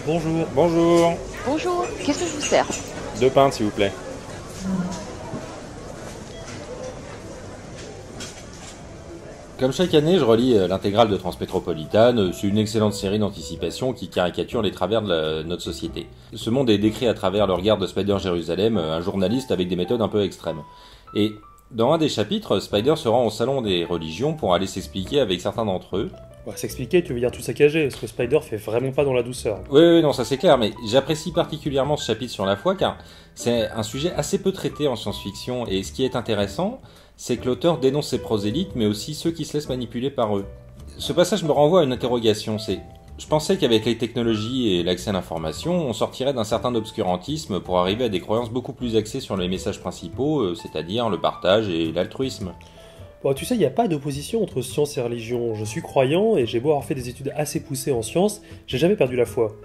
Bonjour. Bonjour. Bonjour, qu'est-ce que je vous sers? 2 pintes, s'il vous plaît. Comme chaque année, je relis l'intégrale de Transmétropolitane. C'est une excellente série d'anticipation qui caricature les travers de notre société. Ce monde est décrit à travers le regard de Spider Jérusalem, un journaliste avec des méthodes un peu extrêmes. Et dans un des chapitres, Spider se rend au salon des religions pour aller s'expliquer avec certains d'entre eux. S'expliquer, tu veux dire tout saccager, parce que Spider fait vraiment pas dans la douceur. Oui, non, ça c'est clair, mais j'apprécie particulièrement ce chapitre sur la foi car c'est un sujet assez peu traité en science-fiction, et ce qui est intéressant, c'est que l'auteur dénonce ses prosélytes, mais aussi ceux qui se laissent manipuler par eux. Ce passage me renvoie à une interrogation, je pensais qu'avec les technologies et l'accès à l'information, on sortirait d'un certain obscurantisme pour arriver à des croyances beaucoup plus axées sur les messages principaux, c'est-à-dire le partage et l'altruisme. Bon, tu sais, il n'y a pas d'opposition entre science et religion. Je suis croyant et j'ai beau avoir fait des études assez poussées en sciences, j'ai jamais perdu la foi.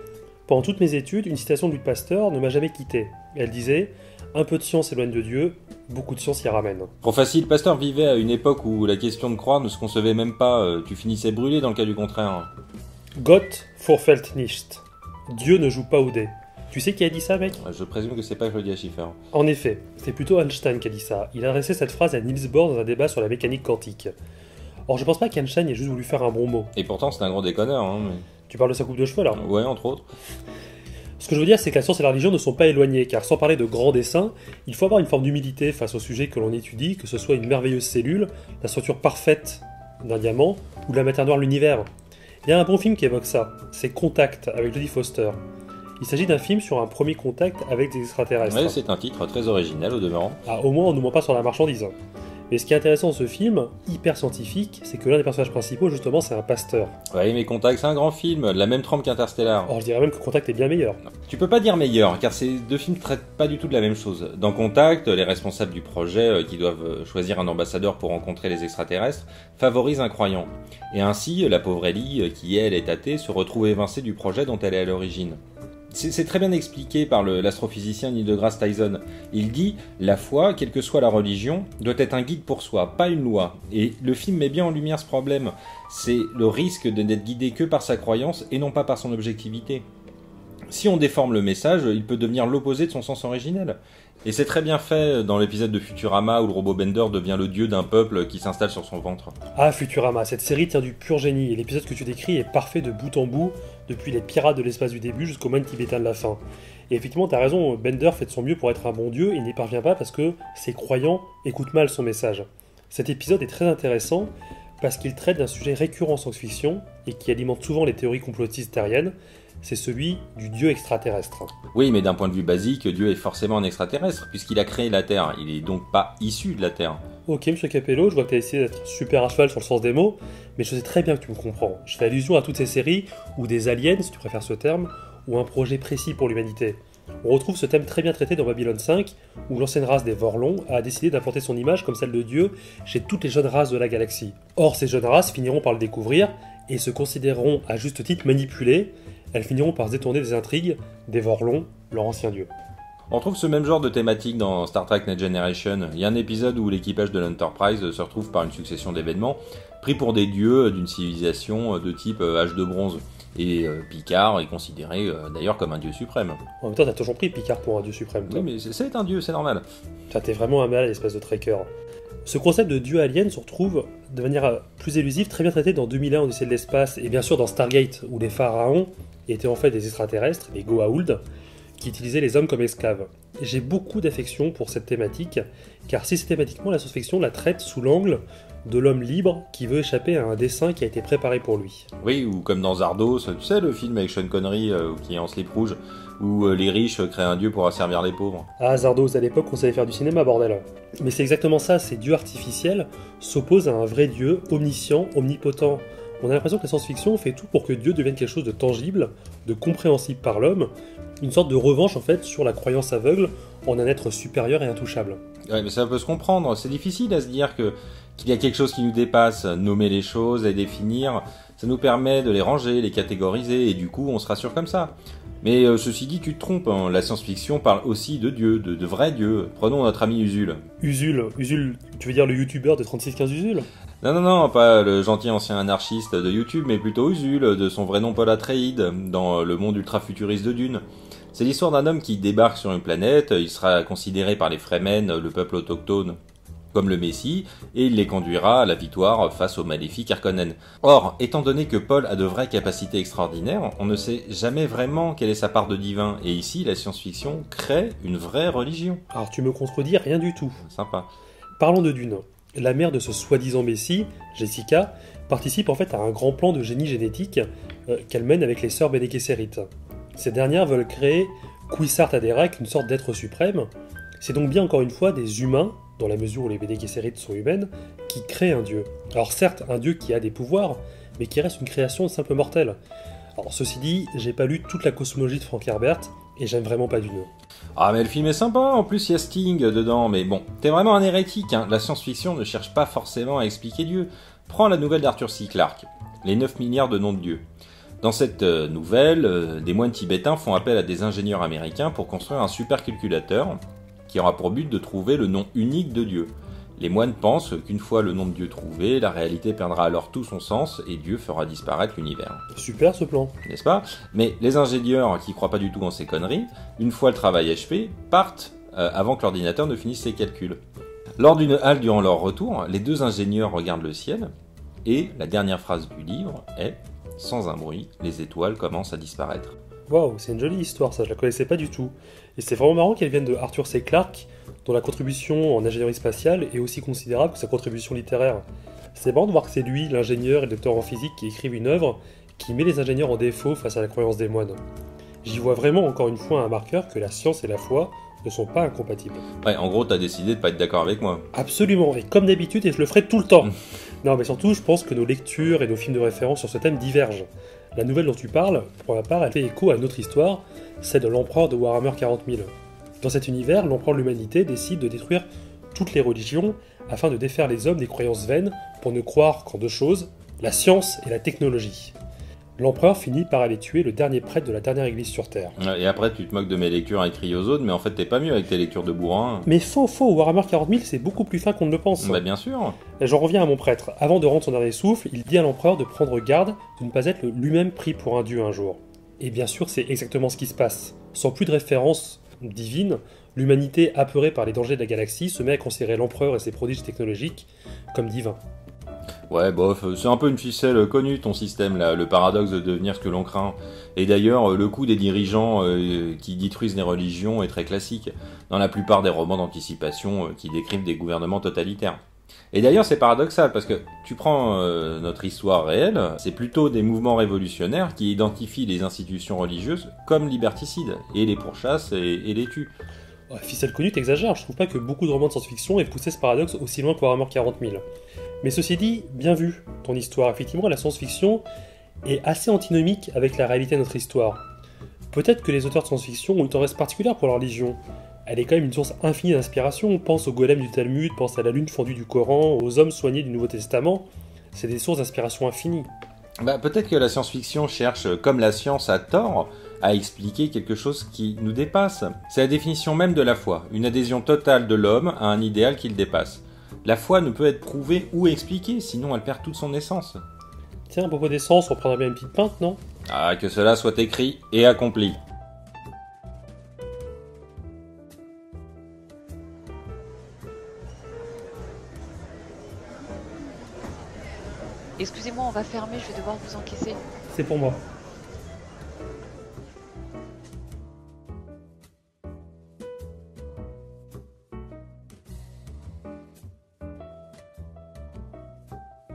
Pendant toutes mes études, une citation de Louis Pasteur ne m'a jamais quitté. Elle disait « Un peu de science éloigne de Dieu, beaucoup de science y ramène ». Pour facile, Pasteur vivait à une époque où la question de croire ne se concevait même pas, tu finissais brûlé dans le cas du contraire. Gott vorfällt nicht. Dieu ne joue pas au dé. Tu sais qui a dit ça, mec? Je présume que c'est pas Claudia Schiffer. En effet, c'est plutôt Einstein qui a dit ça. Il a adressé cette phrase à Niels Bohr dans un débat sur la mécanique quantique. Or, je pense pas qu'Einstein ait juste voulu faire un bon mot. Et pourtant, c'est un gros déconneur, mais... Tu parles de sa coupe de cheveux, là? Ouais, entre autres. Ce que je veux dire, c'est que la science et la religion ne sont pas éloignées, car sans parler de grands dessins, il faut avoir une forme d'humilité face au sujet que l'on étudie, que ce soit une merveilleuse cellule, la structure parfaite d'un diamant, ou la matière noire de l'univers. Il y a un bon film qui évoque ça, c'est Contact, avec Jodie Foster. Il s'agit d'un film sur un premier contact avec des extraterrestres. Ouais, c'est un titre très original au demeurant. Ah, au moins on ne nous ment pas sur la marchandise. Mais ce qui est intéressant dans ce film, hyper scientifique, c'est que l'un des personnages principaux, justement, c'est un pasteur. Ouais, mais Contact, c'est un grand film, la même trempe qu'Interstellar. Or, je dirais même que Contact est bien meilleur. Tu peux pas dire meilleur, car ces deux films traitent pas du tout de la même chose. Dans Contact, les responsables du projet, qui doivent choisir un ambassadeur pour rencontrer les extraterrestres, favorisent un croyant. Et ainsi, la pauvre Ellie, qui elle est athée, se retrouve évincée du projet dont elle est à l'origine. C'est très bien expliqué par l'astrophysicien Neil deGrasse Tyson. Il dit « La foi, quelle que soit la religion, doit être un guide pour soi, pas une loi. » Et le film met bien en lumière ce problème. C'est le risque de n'être guidé que par sa croyance et non pas par son objectivité. Si on déforme le message, il peut devenir l'opposé de son sens originel. Et c'est très bien fait dans l'épisode de Futurama où le robot Bender devient le dieu d'un peuple qui s'installe sur son ventre. Ah, Futurama, cette série tient du pur génie, et l'épisode que tu décris est parfait de bout en bout, depuis les pirates de l'espace du début jusqu'au moine tibétain de la fin. Et effectivement, t'as raison, Bender fait de son mieux pour être un bon dieu, et n'y parvient pas parce que ses croyants écoutent mal son message. Cet épisode est très intéressant parce qu'il traite d'un sujet récurrent en science-fiction, et qui alimente souvent les théories complotistes terriennes, c'est celui du dieu extraterrestre. Oui, mais d'un point de vue basique, Dieu est forcément un extraterrestre, puisqu'il a créé la Terre. Il est donc pas issu de la Terre. Ok, monsieur Capello, je vois que tu as essayé d'être super à cheval sur le sens des mots, mais je sais très bien que tu me comprends. Je fais allusion à toutes ces séries où des aliens, si tu préfères ce terme, ou un projet précis pour l'humanité. On retrouve ce thème très bien traité dans Babylone 5, où l'ancienne race des Vorlons a décidé d'implanter son image comme celle de Dieu chez toutes les jeunes races de la galaxie. Or, ces jeunes races finiront par le découvrir et se considéreront à juste titre manipulées. Elles finiront par se détourner des intrigues des Vorlons, leur ancien dieu. On trouve ce même genre de thématique dans Star Trek Next Generation. Il y a un épisode où l'équipage de l'Enterprise se retrouve par une succession d'événements pris pour des dieux d'une civilisation de type âge de bronze. Et Picard est considéré d'ailleurs comme un dieu suprême. En même temps, t'as toujours pris Picard pour un dieu suprême, toi. Oui, mais c'est un dieu, c'est normal. Ça, t'es vraiment un mal, espèce de trekker. Ce concept de dieu alien se retrouve de manière plus élusive, très bien traité dans 2001 Odyssée de l'espace, et bien sûr dans Stargate, où les pharaons étaient en fait des extraterrestres, les Goa'uld, qui utilisaient les hommes comme esclaves. J'ai beaucoup d'affection pour cette thématique, car systématiquement la science-fiction la traite sous l'angle de l'homme libre qui veut échapper à un dessein qui a été préparé pour lui. Oui, ou comme dans Zardos, tu sais le film avec Sean Connery qui est en slip rouge, où les riches créent un dieu pour asservir les pauvres. Ah, Zardos, à l'époque on savait faire du cinéma, bordel. Mais c'est exactement ça, ces dieux artificiels s'opposent à un vrai dieu omniscient, omnipotent. On a l'impression que la science-fiction fait tout pour que Dieu devienne quelque chose de tangible, de compréhensible par l'homme, une sorte de revanche en fait sur la croyance aveugle en un être supérieur et intouchable. Ouais, mais ça peut se comprendre, c'est difficile à se dire qu'il y a quelque chose qui nous dépasse, nommer les choses, les définir, ça nous permet de les ranger, les catégoriser, et du coup on se rassure comme ça. Mais ceci dit, tu te trompes, hein. La science-fiction parle aussi de dieux, de vrais dieux. Prenons notre ami Usul. Usul, tu veux dire le youtubeur de 3615 Usul? Non, pas le gentil ancien anarchiste de YouTube, mais plutôt Usul, de son vrai nom Paul Atreides, dans le monde ultra-futuriste de Dune. C'est l'histoire d'un homme qui débarque sur une planète, il sera considéré par les Fremen, le peuple autochtone, comme le Messie, et il les conduira à la victoire face au maléfique Harkonnen. Or, étant donné que Paul a de vraies capacités extraordinaires, on ne sait jamais vraiment quelle est sa part de divin, et ici, la science-fiction crée une vraie religion. Alors tu me contredis, rien du tout. Sympa. Parlons de Dune. La mère de ce soi-disant Messie, Jessica, participe en fait à un grand plan de génie génétique qu'elle mène avec les sœurs Bene Gesserit. Ces dernières veulent créer Kwisatz Haderach, une sorte d'être suprême. C'est donc bien encore une fois des humains, dans la mesure où les Bene Gesserit sont humaines, qui créent un dieu. Alors certes, un dieu qui a des pouvoirs, mais qui reste une création de simple mortel. Alors ceci dit, j'ai pas lu toute la cosmologie de Frank Herbert, et j'aime vraiment pas Dune. Ah mais le film est sympa, en plus il y a Sting dedans, mais bon, t'es vraiment un hérétique, hein. La science-fiction ne cherche pas forcément à expliquer Dieu. Prends la nouvelle d'Arthur C. Clarke, les 9 milliards de noms de dieux. Dans cette nouvelle, des moines tibétains font appel à des ingénieurs américains pour construire un supercalculateur qui aura pour but de trouver le nom unique de Dieu. Les moines pensent qu'une fois le nom de Dieu trouvé, la réalité perdra alors tout son sens et Dieu fera disparaître l'univers. Super ce plan. N'est-ce pas? Mais les ingénieurs qui croient pas du tout en ces conneries, une fois le travail achevé, partent avant que l'ordinateur ne finisse ses calculs. Lors d'une halte durant leur retour, les deux ingénieurs regardent le ciel et la dernière phrase du livre est « Sans un bruit, les étoiles commencent à disparaître ». Waouh, c'est une jolie histoire, ça je la connaissais pas du tout. Et c'est vraiment marrant qu'elle vienne de Arthur C. Clarke, dont la contribution en ingénierie spatiale est aussi considérable que sa contribution littéraire. C'est marrant de voir que c'est lui, l'ingénieur et le docteur en physique, qui écrivent une œuvre qui met les ingénieurs en défaut face à la croyance des moines. J'y vois vraiment encore une fois un marqueur que la science et la foi ne sont pas incompatibles. Ouais, en gros, t'as décidé de pas être d'accord avec moi. Absolument, et comme d'habitude, et je le ferai tout le temps. Non, mais surtout, je pense que nos lectures et nos films de référence sur ce thème divergent. La nouvelle dont tu parles, pour ma part, elle fait écho à une autre histoire, celle de l'empereur de Warhammer 40 000. Dans cet univers, l'empereur de l'humanité décide de détruire toutes les religions afin de défaire les hommes des croyances vaines pour ne croire qu'en deux choses, la science et la technologie. L'empereur finit par aller tuer le dernier prêtre de la dernière église sur Terre. Et après, tu te moques de mes lectures avec Ryozone, mais en fait, t'es pas mieux avec tes lectures de bourrin. Mais faux, Warhammer 40 000, c'est beaucoup plus fin qu'on ne le pense. Bah bien sûr. Et j'en reviens à mon prêtre. Avant de rendre son dernier souffle, il dit à l'empereur de prendre garde de ne pas être lui-même pris pour un dieu un jour. Et bien sûr, c'est exactement ce qui se passe. Sans plus de référence divine, l'humanité, apeurée par les dangers de la galaxie, se met à considérer l'empereur et ses prodiges technologiques comme divins. Ouais, bof, c'est un peu une ficelle connue ton système là, le paradoxe de devenir ce que l'on craint. Et d'ailleurs, le coup des dirigeants qui détruisent les religions est très classique, dans la plupart des romans d'anticipation qui décrivent des gouvernements totalitaires. Et d'ailleurs, c'est paradoxal, parce que tu prends notre histoire réelle, c'est plutôt des mouvements révolutionnaires qui identifient les institutions religieuses comme liberticides, et les pourchassent et les tuent. Ouais, ficelle connue, t'exagères, je trouve pas que beaucoup de romans de science-fiction aient poussé ce paradoxe aussi loin que Warhammer 40 000. Mais ceci dit, bien vu, ton histoire. Effectivement, la science-fiction est assez antinomique avec la réalité de notre histoire. Peut-être que les auteurs de science-fiction ont une tendresse particulière pour leur religion. Elle est quand même une source infinie d'inspiration. Pense aux golems du Talmud, pense à la lune fendue du Coran, aux hommes soignés du Nouveau Testament. C'est des sources d'inspiration infinies. Bah, peut-être que la science-fiction cherche, comme la science a tort, à expliquer quelque chose qui nous dépasse. C'est la définition même de la foi, une adhésion totale de l'homme à un idéal qui le dépasse. La foi ne peut être prouvée ou expliquée, sinon elle perd toute son essence. Tiens, à propos d'essence, on prendrait bien une petite pinte, non? Ah, que cela soit écrit et accompli. Excusez-moi, on va fermer, je vais devoir vous encaisser. C'est pour moi.